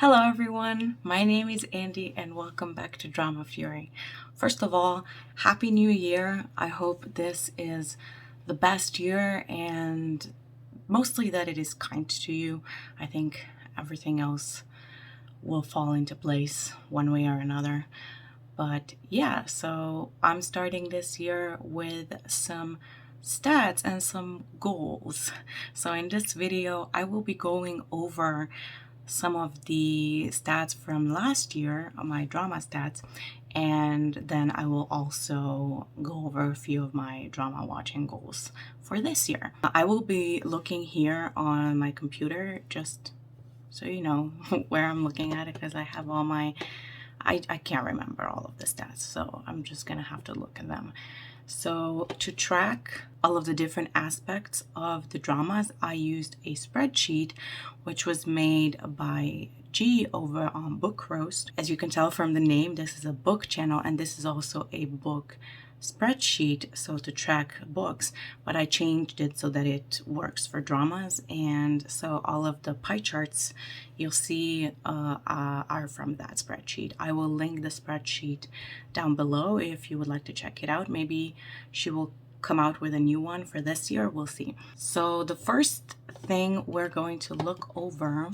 Hello everyone, my name is Andy and welcome back to Drama Fury. First of all, Happy New Year. I hope this is the best year and mostly that it is kind to you. I think everything else will fall into place one way or another. But yeah, so I'm starting this year with some stats and some goals. So in this video, I will be going over some of the stats from last year, my drama stats, and then I will also go over a few of my drama watching goals for this year. I will be looking here on my computer just so you know where I'm looking at it, because I have all my I can't remember all of the stats, so I'm just gonna have to look at them. So to track all of the different aspects of the dramas, I used a spreadsheet which was made by G over on Book Roast. As you can tell from the name, this is a book channel and this is also a book spreadsheet, so to track books, but I changed it so that it works for dramas, and so all of the pie charts you'll see are from that spreadsheet. I will link the spreadsheet down below if you would like to check it out. Maybe she will come out with a new one for this year, we'll see. So the first thing we're going to look over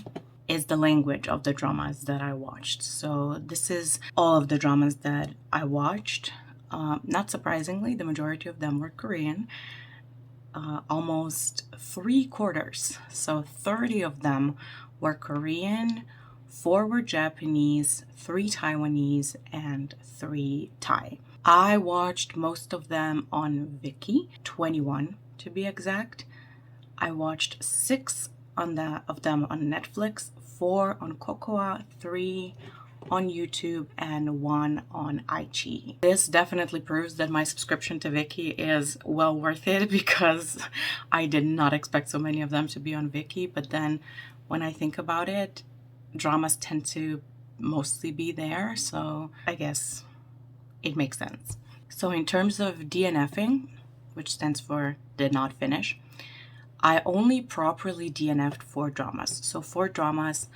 is the language of the dramas that I watched. So this is all of the dramas that I watched. Not surprisingly, the majority of them were Korean, almost 3/4. So 30 of them were Korean, 4 were Japanese, 3 Taiwanese, and 3 Thai. I watched most of them on Viki, 21 to be exact. I watched 6 of them on Netflix, 4 on Cocoa, 3 on YouTube, and 1 on iQIYI. This definitely proves that my subscription to Viki is well worth it, because I did not expect so many of them to be on Viki, but then when I think about it, dramas tend to mostly be there, so I guess it makes sense. So in terms of DNFing, which stands for did not finish, I only properly DNF'd 4 dramas. So 4 dramas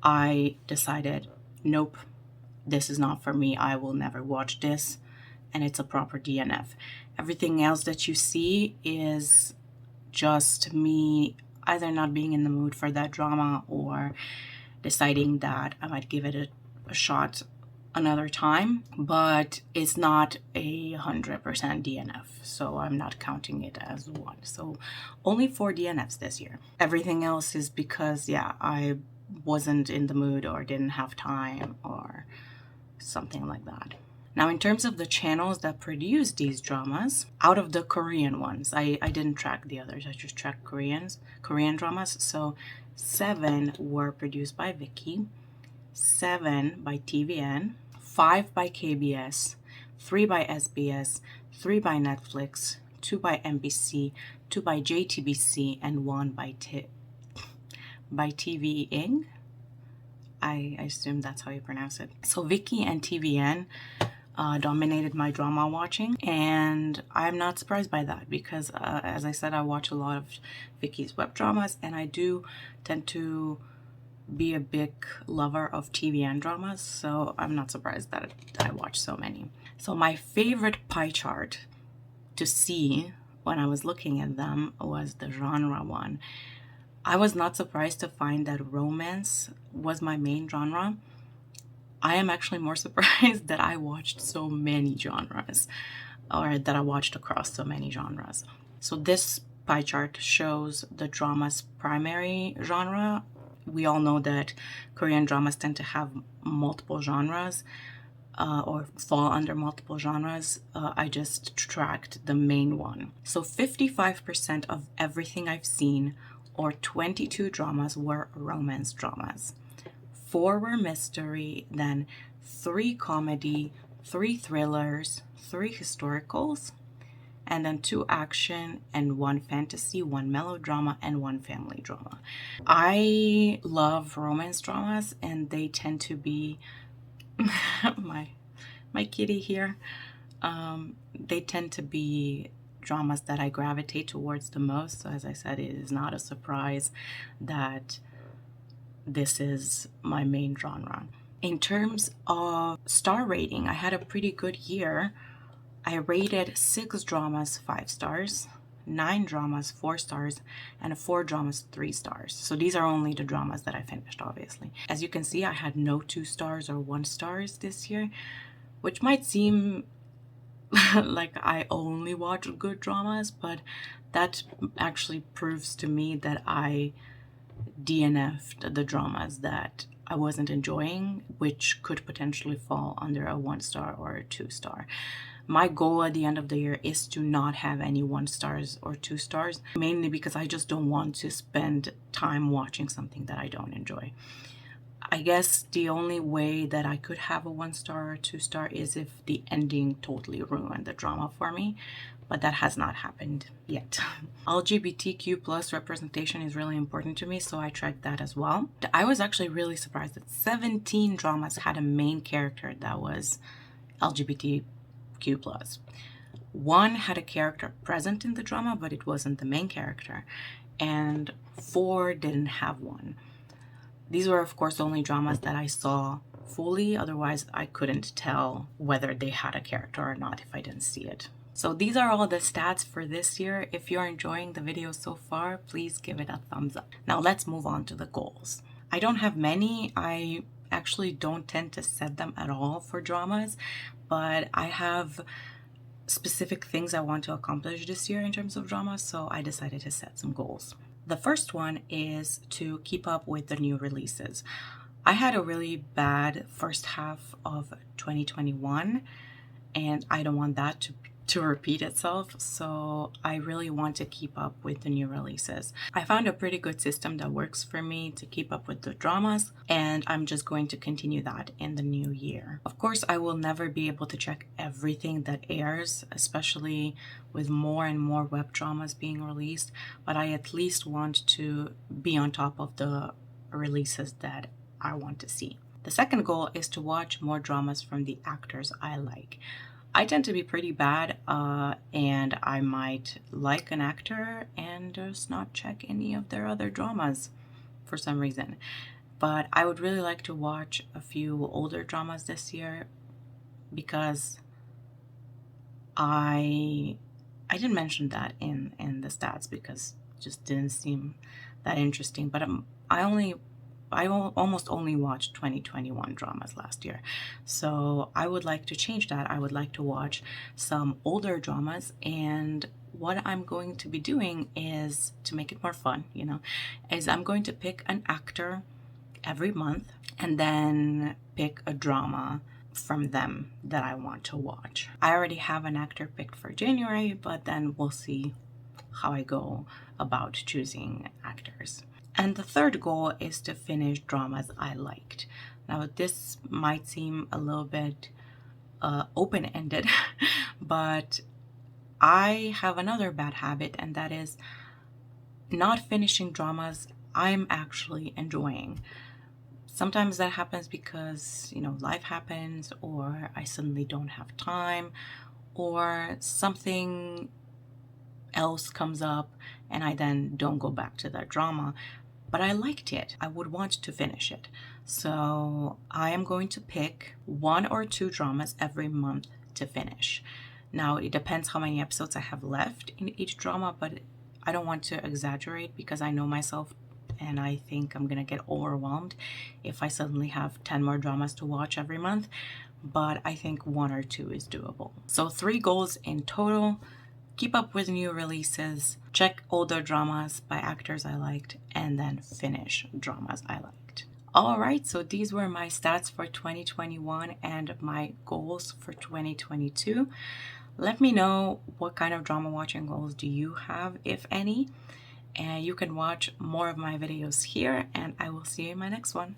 I decided, nope, this is not for me, I will never watch this, and it's a proper DNF. Everything else that you see is just me either not being in the mood for that drama or deciding that I might give it a shot another time, but it's not 100% DNF, so I'm not counting it as one. So only 4 DNFs this year. Everything else is because, yeah, I wasn't in the mood or didn't have time or something like that. Now, in terms of the channels that produce these dramas, out of the Korean ones, I didn't track the others, I just tracked Korean dramas. So 7 were produced by Viki, 7 by TVN, 5 by KBS, 3 by SBS, 3 by Netflix, 2 by MBC, 2 by JTBC, and 1 by TV Ing. I assume that's how you pronounce it. So Viki and TVN dominated my drama watching, and I'm not surprised by that, because as I said, I watch a lot of Viki's web dramas, and I do tend to be a big lover of TVN dramas, so I'm not surprised that I watch so many. So my favorite pie chart to see when I was looking at them was the genre one. I was not surprised to find that romance was my main genre. I am actually more surprised that I watched so many genres, or that I watched across so many genres. So this pie chart shows the drama's primary genre. We all know that Korean dramas tend to have multiple genres, or fall under multiple genres. I just tracked the main one. So 55% of everything I've seen, or 22 dramas, were romance dramas. 4 were mystery, then 3 comedy, 3 thrillers, 3 historicals, and then 2 action, and 1 fantasy, 1 melodrama, and 1 family drama. I love romance dramas, and they tend to be my kitty here. They tend to be dramas that I gravitate towards the most. So as I said, it is not a surprise that this is my main genre. In terms of star rating, I had a pretty good year. I rated 6 dramas 5 stars, 9 dramas 4 stars, and 4 dramas 3 stars. So these are only the dramas that I finished, obviously. As you can see, I had no 2 stars or 1 stars this year, which might seem like I only watch good dramas, but that actually proves to me that I DNF'd the dramas that I wasn't enjoying, which could potentially fall under a 1 star or a 2 star. My goal at the end of the year is to not have any 1 stars or 2 stars, mainly because I just don't want to spend time watching something that I don't enjoy. I guess the only way that I could have a 1 star or 2 star is if the ending totally ruined the drama for me, but that has not happened yet. LGBTQ plus representation is really important to me, so I tracked that as well. I was actually really surprised that 17 dramas had a main character that was LGBTQ plus. 1 had a character present in the drama, but it wasn't the main character, and 4 didn't have one. These were, of course, only dramas that I saw fully, otherwise I couldn't tell whether they had a character or not if I didn't see it. So these are all the stats for this year. If you're enjoying the video so far, please give it a thumbs up. Now let's move on to the goals. I don't have many. I actually don't tend to set them at all for dramas, but I have specific things I want to accomplish this year in terms of drama, so I decided to set some goals. The first one is to keep up with the new releases. I had a really bad first half of 2021, and I don't want that to repeat itself, so I really want to keep up with the new releases. I found a pretty good system that works for me to keep up with the dramas, and I'm just going to continue that in the new year. Of course, I will never be able to check everything that airs, especially with more and more web dramas being released, but I at least want to be on top of the releases that I want to see. The second goal is to watch more dramas from the actors I like. I tend to be pretty bad, and I might like an actor and just not check any of their other dramas for some reason. But I would really like to watch a few older dramas this year because I didn't mention that in the stats because it just didn't seem that interesting. But I almost only watched 2021 dramas last year. So I would like to change that. I would like to watch some older dramas, and what I'm going to be doing is, to make it more fun, is I'm going to pick an actor every month and then pick a drama from them that I want to watch. I already have an actor picked for January, but then we'll see how I go about choosing actors. And the third goal is to finish dramas I liked. Now, this might seem a little bit open-ended, but I have another bad habit, and that is not finishing dramas I'm actually enjoying. Sometimes that happens because, life happens, or I suddenly don't have time, or something else comes up and I then don't go back to that drama. But I liked it. I would want to finish it. So I am going to pick 1 or 2 dramas every month to finish. Now, it depends how many episodes I have left in each drama, but I don't want to exaggerate because I know myself and I think I'm gonna get overwhelmed if I suddenly have 10 more dramas to watch every month. But I think 1 or 2 is doable. So 3 goals in total. Keep up with new releases, check older dramas by actors I liked, and then finish dramas I liked. Alright, so these were my stats for 2021 and my goals for 2022. Let me know what kind of drama watching goals do you have, if any. And you can watch more of my videos here, and I will see you in my next one.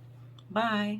Bye!